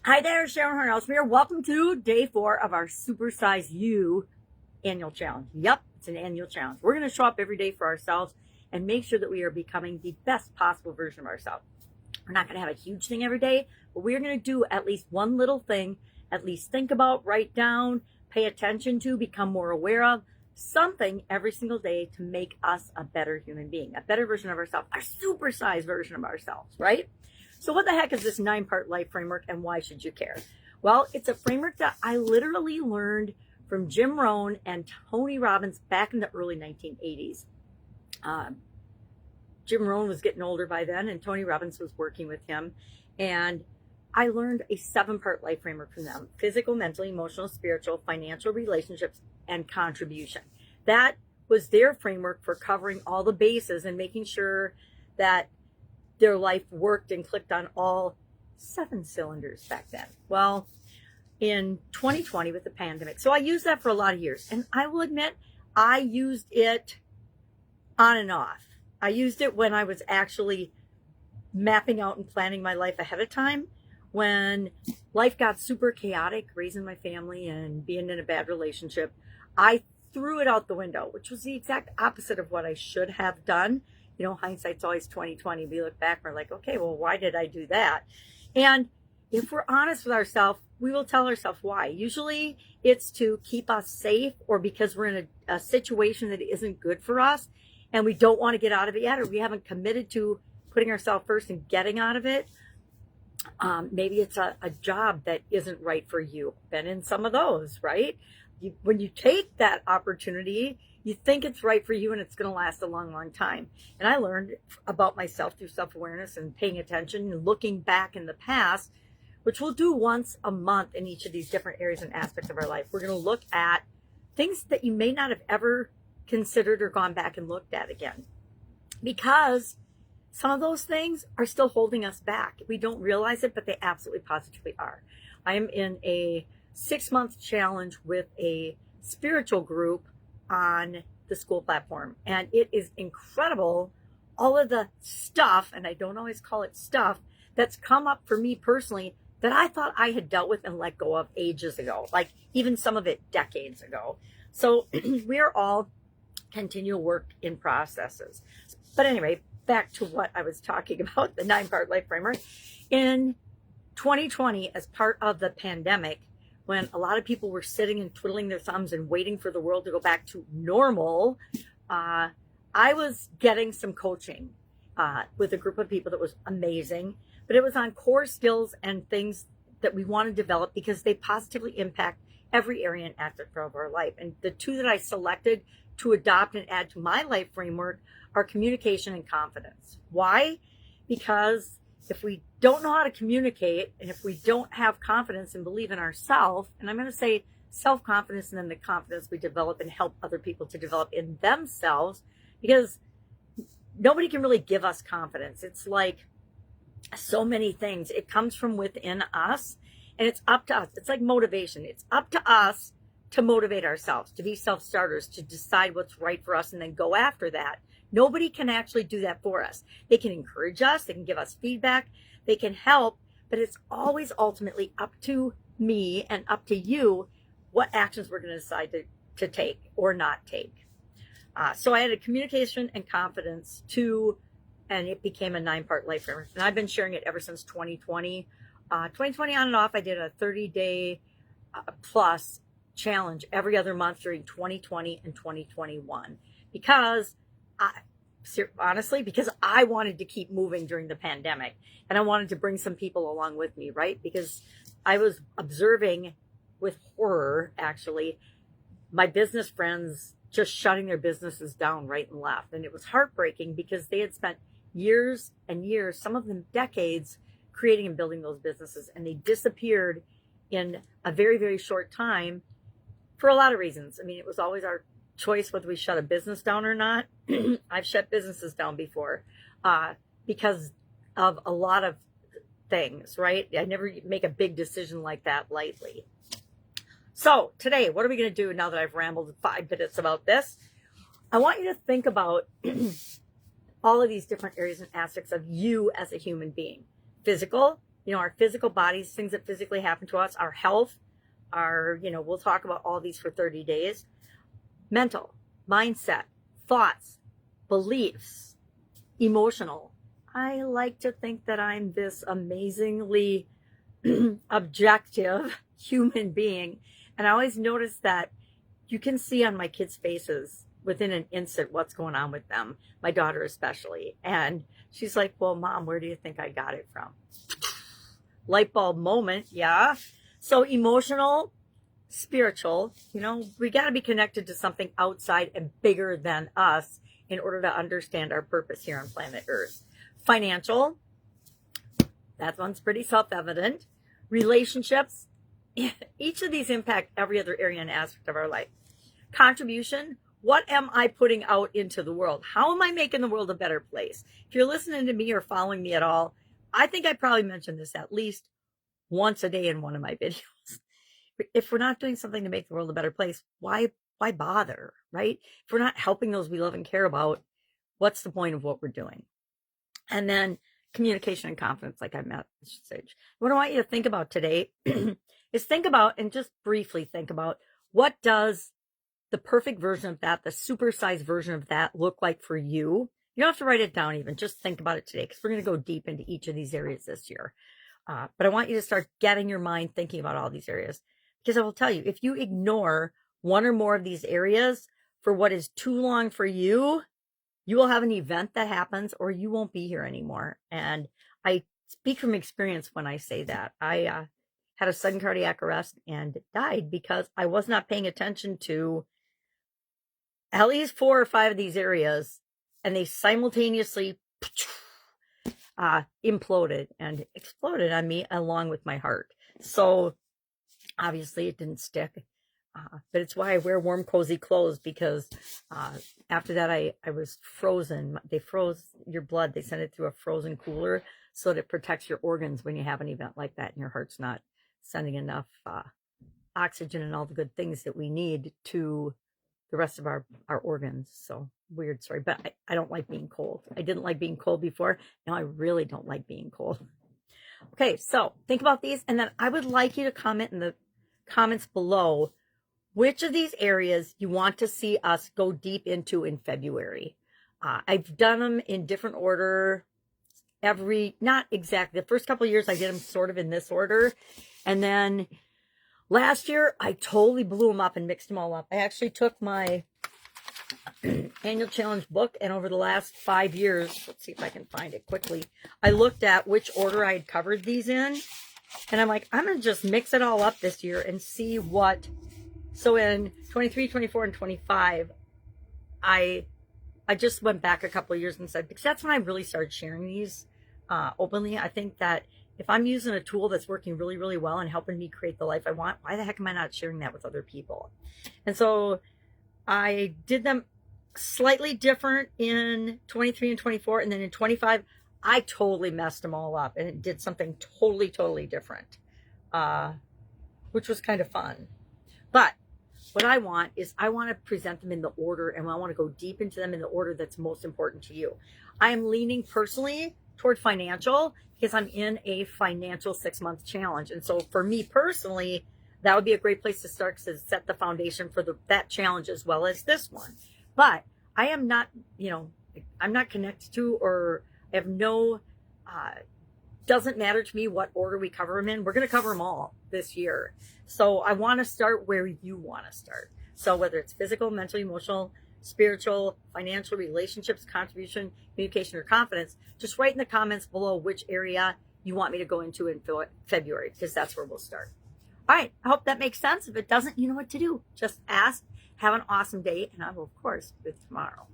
Hi there, Sharon Horne-Ellstrom here. Welcome to day 4 of our Supersize You Annual Challenge. Yep, it's an annual challenge. We're going to show up every day for ourselves and make sure that we are becoming the best possible version of ourselves. We're not going to have a huge thing every day, but we're going to do at least one little thing, at least think about, write down, pay attention to, become more aware of, something every single day to make us a better human being, a better version of ourselves, a supersized version of ourselves, right? So what the heck is this 9-part life framework, and why should you care? Well, it's a framework that I literally learned from Jim Rohn and Tony Robbins back in the early 1980s. Jim Rohn was getting older by then, and Tony Robbins was working with him. And I learned a 7-part life framework from them: physical, mental, emotional, spiritual, financial, relationships, and contribution. That was their framework for covering all the bases and making sure that their life worked and clicked on all 7 cylinders back then. Well, in 2020 with the pandemic, so I used that for a lot of years, and I will admit I used it on and off. I used it when I was actually mapping out and planning my life ahead of time. When life got super chaotic, raising my family and being in a bad relationship, I threw it out the window, which was the exact opposite of what I should have done. You know, hindsight's always 20/20. We look back, we're like, okay, well, why did I do that? And if we're honest with ourselves, we will tell ourselves why. Usually it's to keep us safe, or because we're in a situation that isn't good for us and we don't want to get out of it yet, or we haven't committed to putting ourselves first and getting out of it. Maybe it's a job that isn't right for you. Been in some of those, right? When you take that opportunity, you think it's right for you and it's going to last a long, long time. And I learned about myself through self-awareness and paying attention and looking back in the past, which we'll do once a month in each of these different areas and aspects of our life. We're going to look at things that you may not have ever considered or gone back and looked at again, because some of those things are still holding us back. We don't realize it, but they absolutely positively are. I am in a 6-month challenge with a spiritual group on the school platform, and it is incredible, all of the stuff, and I don't always call it stuff, that's come up for me personally that I thought I had dealt with and let go of ages ago, like even some of it decades ago. So we are all continual work in processes. But anyway, back to what I was talking about, the 9-part life framework. In 2020, as part of the pandemic, when a lot of people were sitting and twiddling their thumbs and waiting for the world to go back to normal, I was getting some coaching with a group of people that was amazing, but it was on core skills and things that we want to develop because they positively impact every area and aspect of our life. And the 2 that I selected to adopt and add to my life framework are communication and confidence. Why? Because if we don't know how to communicate, and if we don't have confidence and believe in ourselves, and I'm going to say self-confidence and then the confidence we develop and help other people to develop in themselves, because nobody can really give us confidence. It's like so many things. It comes from within us, and it's up to us. It's like motivation. It's up to us to motivate ourselves, to be self-starters, to decide what's right for us and then go after that. Nobody can actually do that for us. They can encourage us, they can give us feedback, they can help, but it's always ultimately up to me and up to you what actions we're going to decide to take or not take. So I had a communication and confidence and it became a 9-part life framework. And I've been sharing it ever since 2020. 2020 on and off, I did a 30-day plus challenge every other month during 2020 and 2021 because honestly, because I wanted to keep moving during the pandemic, and I wanted to bring some people along with me, right? Because I was observing with horror, actually, my business friends just shutting their businesses down right and left. And it was heartbreaking because they had spent years and years, some of them decades, creating and building those businesses, and they disappeared in a very, very short time for a lot of reasons. I mean, it was always our choice whether we shut a business down or not. I've shut businesses down before because of a lot of things, right? I never make a big decision like that lightly. So today, what are we going to do now that I've rambled 5 minutes about this? I want you to think about all of these different areas and aspects of you as a human being: physical, our physical bodies, things that physically happen to us, our health, we'll talk about all these for 30 days. Mental, mindset, thoughts, beliefs, emotional. I like to think that I'm this amazingly objective human being. And I always notice that you can see on my kids' faces within an instant what's going on with them, my daughter especially. And she's like, well, Mom, where do you think I got it from? Light bulb moment, yeah. So emotional, spiritual, we got to be connected to something outside and bigger than us in order to understand our purpose here on planet Earth. Financial, that one's pretty self-evident. Relationships, each of these impact every other area and aspect of our life. Contribution, what am I putting out into the world? How am I making the world a better place? If you're listening to me or following me at all, I think I probably mentioned this at least once a day in one of my videos. If we're not doing something to make the world a better place, why bother, right? If we're not helping those we love and care about, what's the point of what we're doing? And then communication and confidence, like I messaged. What I want you to think about today is think about, and just briefly think about, what does the perfect version of that, the supersized version of that, look like for you? You don't have to write it down even. Just think about it today, because we're going to go deep into each of these areas this year. But I want you to start getting your mind thinking about all these areas. Because I will tell you, if you ignore one or more of these areas for what is too long for you, you will have an event that happens or you won't be here anymore. And I speak from experience when I say that. I had a sudden cardiac arrest and died because I was not paying attention to at least 4 or 5 of these areas, and they simultaneously imploded and exploded on me along with my heart. So obviously it didn't stick, but it's why I wear warm, cozy clothes, because after that I was frozen. They froze your blood. They sent it through a frozen cooler so that it protects your organs when you have an event like that and your heart's not sending enough oxygen and all the good things that we need to the rest of our organs. So weird story, but I don't like being cold. I didn't like being cold before. Now I really don't like being cold. Okay, so think about these, and then I would like you to comment in the comments below which of these areas you want to see us go deep into in February. I've done them in different order. Not exactly. The first couple of years I did them sort of in this order, and then last year I totally blew them up and mixed them all up. I actually took my annual challenge book, and over the last 5 years, let's see if I can find it quickly, I looked at which order I had covered these in, and I'm like, I'm going to just mix it all up this year and see what. So in 23, 24, and 25, I just went back a couple of years and said, because that's when I really started sharing these openly. I think that if I'm using a tool that's working really, really well and helping me create the life I want, why the heck am I not sharing that with other people? And so I did them slightly different in 23 and 24, and then in 25 I totally messed them all up and did something totally, totally different, which was kind of fun. But what I want is I want to present them in the order, and I want to go deep into them in the order that's most important to you. I am leaning personally toward financial because I'm in a financial 6-month challenge. And so for me personally, that would be a great place to start, to set the foundation for that challenge as well as this one. But I am not, I'm not connected to, or I have no, doesn't matter to me what order we cover them in. We're going to cover them all this year. So I want to start where you want to start. So whether it's physical, mental, emotional, spiritual, financial, relationships, contribution, communication, or confidence, just write in the comments below which area you want me to go into in February, because that's where we'll start. All right, I hope that makes sense. If it doesn't, you know what to do. Just ask. Have an awesome day, and I will, of course, do it tomorrow.